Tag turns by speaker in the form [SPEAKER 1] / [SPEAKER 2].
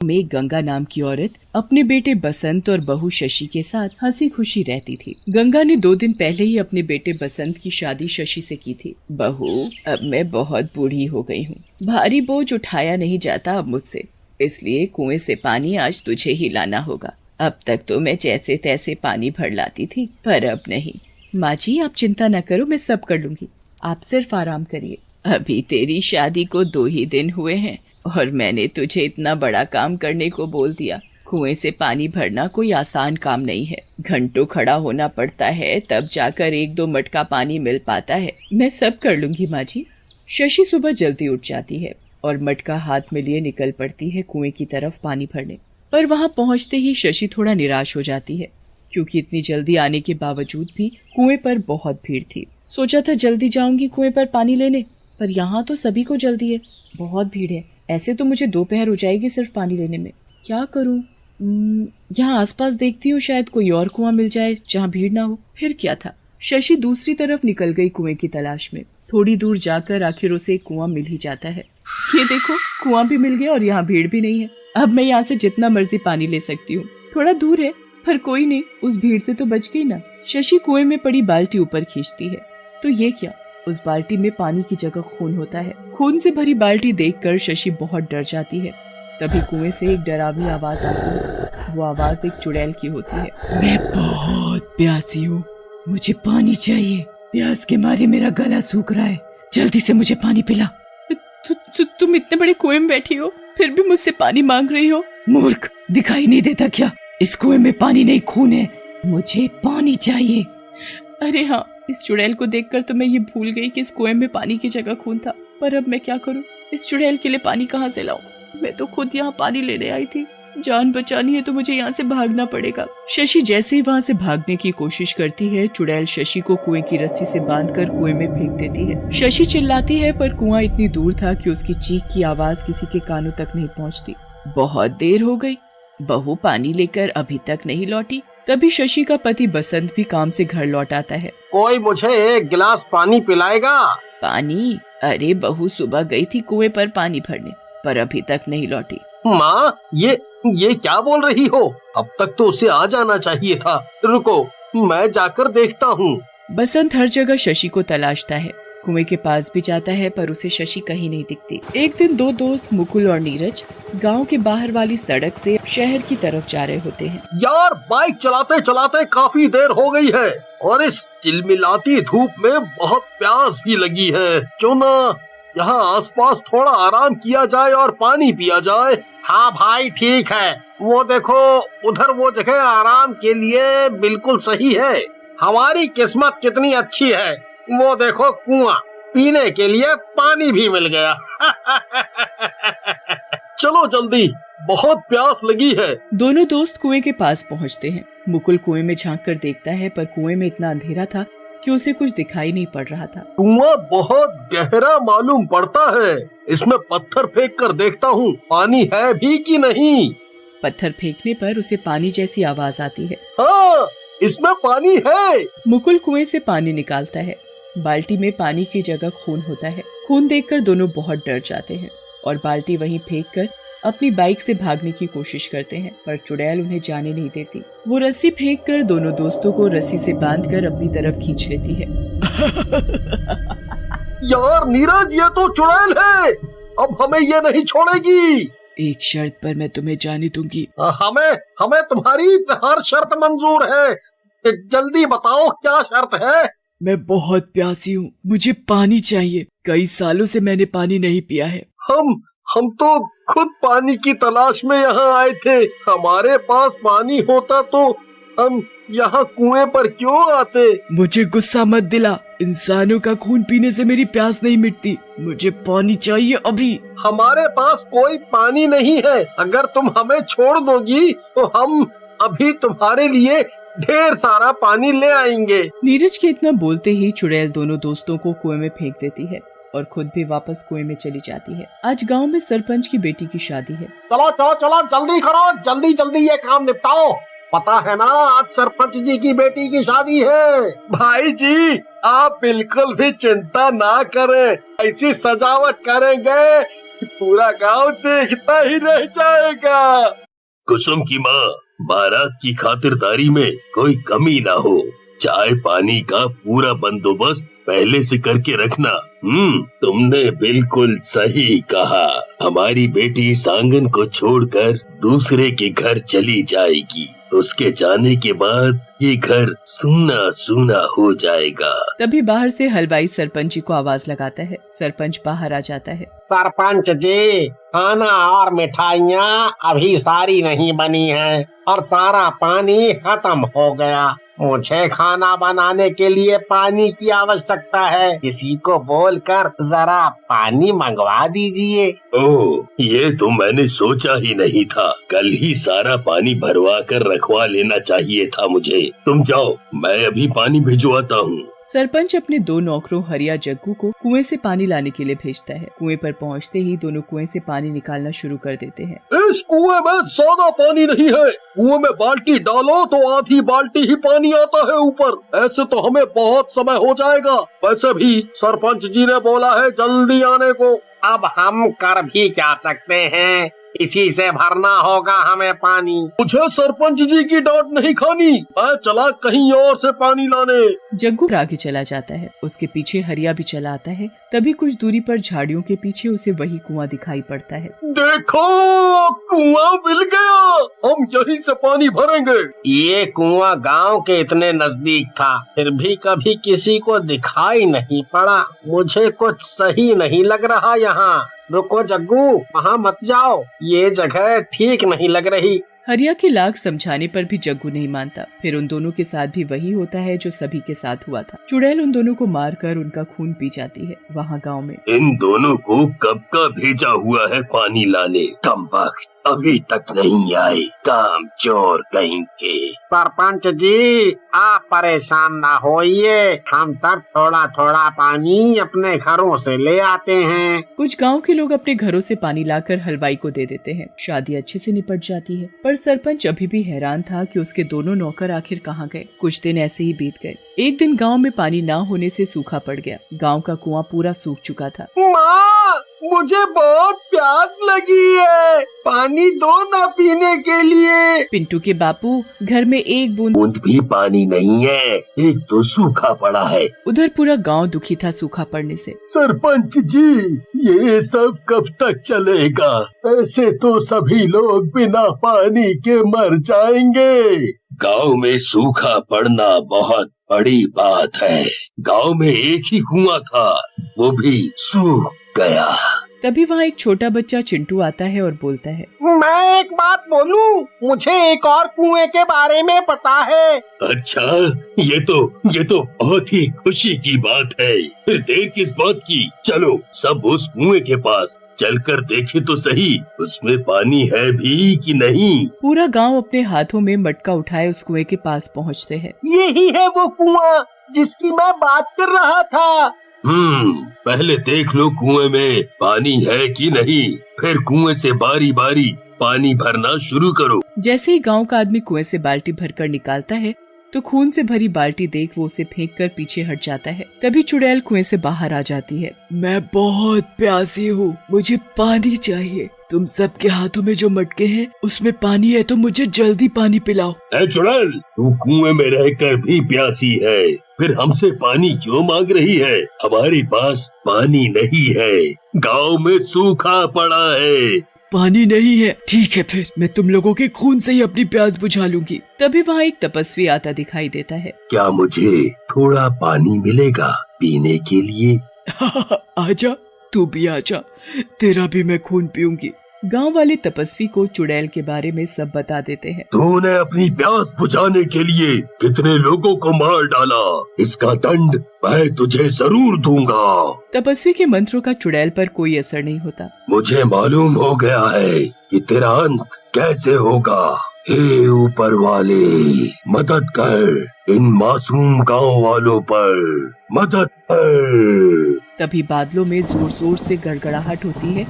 [SPEAKER 1] में गंगा नाम की औरत अपने बेटे बसंत और बहू शशि के साथ हंसी खुशी रहती थी। गंगा ने 2 दिन पहले ही अपने बेटे बसंत की शादी शशि से की थी। बहू, अब मैं बहुत बूढ़ी हो गई हूँ, भारी बोझ उठाया नहीं जाता अब मुझसे, इसलिए कुएं से पानी आज तुझे ही लाना होगा। अब तक तो मैं जैसे तैसे पानी भर लाती थी, पर अब नहीं। माँ जी, आप चिंता न करो, मैं सब कर लूंगी, आप सिर्फ आराम करिए। अभी तेरी शादी को 2 ही दिन हुए हैं और मैंने तुझे इतना बड़ा काम करने को बोल दिया। कुएं से पानी भरना कोई आसान काम नहीं है, घंटों खड़ा होना पड़ता है, तब जाकर 1-2 मटका पानी मिल पाता है। मैं सब कर लूंगी माँ जी। शशि सुबह जल्दी उठ जाती है और मटका हाथ में लिए निकल पड़ती है कुएं की तरफ पानी भरने। पर वहां पहुंचते ही शशि थोड़ा निराश हो जाती है, क्योंकि इतनी जल्दी आने के बावजूद भी कुएं पर बहुत भीड़ थी। सोचा था जल्दी जाऊंगी कुएं पर पानी लेने, पर यहाँ तो सभी को जल्दी है, बहुत भीड़ है। ऐसे तो मुझे दोपहर हो जाएगी सिर्फ पानी लेने में। क्या करूं? यहाँ आसपास देखती हूँ, शायद कोई और कुआं मिल जाए जहाँ भीड़ ना हो। फिर क्या था, शशि दूसरी तरफ निकल गई कुएं की तलाश में। थोड़ी दूर जाकर आखिर उसे एक कुआं मिल ही जाता है। ये देखो, कुआं भी मिल गया और यहाँ भीड़ भी नहीं है। अब मैं यहाँ से जितना मर्जी पानी ले सकती हूँ। थोड़ा दूर है, पर कोई नहीं, उस भीड़ से तो बच गई ना। शशि कुएं में पड़ी बाल्टी ऊपर खींचती है, तो ये क्या, उस बाल्टी में पानी की जगह खून होता है। खून से भरी बाल्टी देखकर शशि बहुत डर जाती है। तभी कुएं से एक डरावनी आवाज आती है। वो आवाज एक चुड़ैल की होती है। मैं बहुत प्यासी हूँ, मुझे पानी चाहिए, प्यास के मारे मेरा गला सूख रहा है, जल्दी से मुझे पानी पिला। तुम इतने बड़े कुएं में बैठी हो, फिर भी मुझसे पानी मांग रही हो? मूर्ख, दिखाई नहीं देता क्या, इस कुएं में पानी नहीं खून है, मुझे पानी चाहिए। अरे हाँ, इस चुड़ैल को देखकर तो मैं ये भूल गई कि इस कुएं में पानी की जगह खून था। पर अब मैं क्या करूं, इस चुड़ैल के लिए पानी कहाँ से लाऊं? मैं तो खुद यहाँ पानी लेने आई थी, जान बचानी है तो मुझे यहाँ से भागना पड़ेगा। शशि जैसे ही वहाँ से भागने की कोशिश करती है, चुड़ैल शशि को कुएं की रस्सी से बांधकर कुएं में फेंक देती है। शशि चिल्लाती है, पर कुआं इतनी दूर था कि उसकी चीख की आवाज किसी के कानों तक नहीं पहुँचती। बहुत देर हो गई, बहू पानी लेकर अभी तक नहीं लौटी। तभी शशि का पति बसंत भी काम से घर लौट आता है।
[SPEAKER 2] कोई मुझे 1 गिलास पानी पिलाएगा?
[SPEAKER 1] पानी? अरे बहू सुबह गई थी कुएं पर पानी भरने, पर अभी तक नहीं लौटी।
[SPEAKER 2] माँ, ये क्या बोल रही हो? अब तक तो उसे आ जाना चाहिए था। रुको, मैं जाकर देखता हूँ।
[SPEAKER 1] बसंत हर जगह शशि को तलाशता है, कुएं के पास भी जाता है, पर उसे शशि कहीं नहीं दिखती। एक दिन 2 दोस्त मुकुल और नीरज गांव के बाहर वाली सड़क से शहर की तरफ जा रहे होते हैं।
[SPEAKER 2] यार, बाइक चलाते चलाते काफी देर हो गई है और इस चिलमिलाती धूप में बहुत प्यास भी लगी है। क्यों ना यहाँ आसपास थोड़ा आराम किया जाए और पानी पिया जाए। हाँ भाई, ठीक है, वो देखो उधर वो जगह आराम के लिए बिल्कुल सही है। हमारी किस्मत कितनी अच्छी है, वो देखो कुआं, पीने के लिए पानी भी मिल गया। चलो जल्दी, बहुत प्यास लगी है।
[SPEAKER 1] दोनों दोस्त कुएं के पास पहुंचते हैं। मुकुल कुएं में झांक कर देखता है, पर कुएं में इतना अंधेरा था कि उसे कुछ दिखाई नहीं पड़ रहा था।
[SPEAKER 2] कुआं बहुत गहरा मालूम पड़ता है, इसमें पत्थर फेंक कर देखता हूँ पानी है भी कि नहीं।
[SPEAKER 1] पत्थर फेंकने पर उसे पानी जैसी आवाज आती है।
[SPEAKER 2] हाँ, इसमें पानी है।
[SPEAKER 1] मुकुल कुएं से पानी निकालता है। बाल्टी में पानी की जगह खून होता है। खून देखकर दोनों बहुत डर जाते हैं और बाल्टी वहीं फेंककर अपनी बाइक से भागने की कोशिश करते हैं, पर चुड़ैल उन्हें जाने नहीं देती। वो रस्सी फेंककर दोनों दोस्तों को रस्सी से बांधकर अपनी तरफ खींच लेती है।
[SPEAKER 2] यार नीरज, ये तो चुड़ैल है, अब हमें ये नहीं छोड़ेगी।
[SPEAKER 1] एक शर्त पर मैं तुम्हें जाने दूंगी।
[SPEAKER 2] हमें तुम्हारी हर शर्त मंजूर है, जल्दी बताओ क्या शर्त है।
[SPEAKER 1] मैं बहुत प्यासी हूँ, मुझे पानी चाहिए, कई सालों से मैंने पानी नहीं पिया है।
[SPEAKER 2] हम तो खुद पानी की तलाश में यहाँ आए थे, हमारे पास पानी होता तो हम यहाँ कुएं पर क्यों आते।
[SPEAKER 1] मुझे गुस्सा मत दिला, इंसानों का खून पीने से मेरी प्यास नहीं मिटती, मुझे पानी चाहिए अभी।
[SPEAKER 2] हमारे पास कोई पानी नहीं है, अगर तुम हमें छोड़ दोगी तो हम अभी तुम्हारे लिए ढेर सारा पानी ले आएंगे।
[SPEAKER 1] नीरज के इतना बोलते ही चुड़ैल दोनों दोस्तों को कुएं में फेंक देती है और खुद भी वापस कुएं में चली जाती है। आज गांव में सरपंच की बेटी की शादी है।
[SPEAKER 2] चलो चलो चलो, जल्दी करो, जल्दी जल्दी ये काम निपटाओ। पता है ना, आज सरपंच जी की बेटी की शादी है। भाई जी, आप बिल्कुल भी चिंता ना करें, ऐसी सजावट करेंगे पूरा गांव देखता ही रह जाएगा। कुसुम की माँ, बारात की खातिरदारी में कोई कमी ना हो। चाय पानी का पूरा बंदोबस्त पहले से करके रखना। तुमने बिल्कुल सही कहा। हमारी बेटी इस आंगन को छोड़कर दूसरे के घर चली जाएगी। उसके जाने के बाद ये घर सूना सूना हो जाएगा।
[SPEAKER 1] तभी बाहर से हलवाई सरपंच जी को आवाज लगाता है। सरपंच बाहर आ जाता है।
[SPEAKER 3] सरपंच जी, खाना और मिठाइयाँ अभी सारी नहीं बनी हैं और सारा पानी खत्म हो गया। मुझे खाना बनाने के लिए पानी की आवश्यकता है। किसी को बोलकर जरा पानी मंगवा दीजिए।
[SPEAKER 2] ओह, ये तो मैंने सोचा ही नहीं था। कल ही सारा पानी भरवा कर रखवा लेना चाहिए था मुझे। तुम जाओ, मैं अभी पानी भिजवाता हूँ।
[SPEAKER 1] सरपंच अपने 2 नौकरों हरिया जग्गू को कुएं से पानी लाने के लिए भेजता है। कुएं पर पहुंचते ही दोनों कुएं से पानी निकालना शुरू कर देते हैं।
[SPEAKER 2] इस कुएं में ज्यादा पानी नहीं है। कुएं में बाल्टी डालो तो आधी बाल्टी ही पानी आता है ऊपर। ऐसे तो हमें बहुत समय हो जाएगा। वैसे भी सरपंच जी ने बोला है जल्दी आने को।
[SPEAKER 3] अब हम कर भी क्या सकते हैं, इसी से भरना होगा हमें पानी।
[SPEAKER 2] मुझे सरपंच जी की डांट नहीं खानी। मैं चला कहीं और से पानी लाने।
[SPEAKER 1] जग्गू आगे चला जाता है। उसके पीछे हरिया भी चला आता है। तभी कुछ दूरी पर झाड़ियों के पीछे उसे वही कुआं दिखाई पड़ता है।
[SPEAKER 2] देखो, कुआं मिल गया। हम यहीं से पानी भरेंगे।
[SPEAKER 3] ये कुआं गांव के इतने नजदीक था, फिर भी कभी किसी को दिखाई नहीं पड़ा। मुझे कुछ सही नहीं लग रहा यहाँ। रुको जग्गू, वहाँ मत जाओ, ये जगह ठीक नहीं लग रही।
[SPEAKER 1] हरिया की लाख समझाने पर भी जग्गू नहीं मानता। फिर उन दोनों के साथ भी वही होता है जो सभी के साथ हुआ था। चुड़ैल उन दोनों को मारकर उनका खून पी जाती है। वहाँ गांव में
[SPEAKER 2] इन दोनों को कब का भेजा हुआ है पानी लाने। कमबख्त अभी तक नहीं आए, काम चोर कहीं के।
[SPEAKER 3] सरपंच जी, आप परेशान ना होइए, हम सब थोड़ा थोड़ा पानी अपने घरों से ले आते हैं।
[SPEAKER 1] कुछ गांव के लोग अपने घरों से पानी लाकर हलवाई को दे देते हैं। शादी अच्छे से निपट जाती है। पर सरपंच अभी भी हैरान था कि उसके दोनों नौकर आखिर कहाँ गए। कुछ दिन ऐसे ही बीत गए। एक दिन गांव में पानी ना होने से सूखा पड़ गया। गांव का कुआं पूरा सूख चुका था।
[SPEAKER 3] माँ, मुझे बहुत प्यास लगी है, पानी दो ना पीने के लिए।
[SPEAKER 1] पिंटू के बापू, घर में एक बूंद
[SPEAKER 2] भी पानी नहीं है, एक तो सूखा पड़ा है।
[SPEAKER 1] उधर पूरा गांव दुखी था सूखा पड़ने से।
[SPEAKER 2] सरपंच जी, ये सब कब तक चलेगा? ऐसे तो सभी लोग बिना पानी के मर जाएंगे। गांव में सूखा पड़ना बहुत बड़ी बात है। गांव में एक ही कुआं था, वो भी सूख गया।
[SPEAKER 1] तभी वहाँ एक छोटा बच्चा चिंटू आता है और बोलता है,
[SPEAKER 3] मैं एक बात बोलूं, मुझे एक और कुएं के बारे में पता है।
[SPEAKER 2] अच्छा, ये तो बहुत ही खुशी की बात है। फिर देर किस बात की? चलो सब उस कुएं के पास चलकर देखें तो सही, उसमें पानी है भी कि नहीं।
[SPEAKER 1] पूरा गांव अपने हाथों में मटका उठाए उस कुएं के पास पहुंचते हैं।
[SPEAKER 3] यही है वो कुआं जिसकी मैं बात कर रहा था।
[SPEAKER 2] पहले देख लो कुएं में पानी है कि नहीं, फिर कुएं से बारी बारी पानी भरना शुरू करो।
[SPEAKER 1] जैसे ही गांव का आदमी कुएं से बाल्टी भरकर निकालता है तो खून से भरी बाल्टी देख वो उसे फेंककर पीछे हट जाता है। तभी चुड़ैल कुएं से बाहर आ जाती है। मैं बहुत प्यासी हूँ, मुझे पानी चाहिए। तुम सबके हाथों में जो मटके हैं उसमें पानी है तो मुझे जल्दी पानी पिलाओ।
[SPEAKER 2] ऐ चुड़ैल, तू कुएं में रहकर भी प्यासी है, फिर हमसे पानी क्यों मांग रही है? हमारे पास पानी नहीं है, गांव में सूखा पड़ा है।
[SPEAKER 1] पानी नहीं है, ठीक है, फिर मैं तुम लोगों के खून से ही अपनी प्यास बुझा लूंगी। तभी वहाँ एक तपस्वी आता दिखाई देता है।
[SPEAKER 2] क्या मुझे थोड़ा पानी मिलेगा पीने के लिए?
[SPEAKER 1] आजा, तू भी आजा, तेरा भी मैं खून पीऊंगी। गांव वाले तपस्वी को चुड़ैल के बारे में सब बता देते हैं।
[SPEAKER 2] तूने अपनी प्यास बुझाने के लिए कितने लोगों को मार डाला, इसका दंड मैं तुझे जरूर दूंगा।
[SPEAKER 1] तपस्वी के मंत्रों का चुड़ैल पर कोई असर नहीं होता।
[SPEAKER 2] मुझे मालूम हो गया है कि तेरा अंत कैसे होगा। हे ऊपर वाले, मदद कर, इन मासूम गांव वालों पर मदद कर।
[SPEAKER 1] तभी बादलों में जोर जोर से गड़गड़ाहट होती है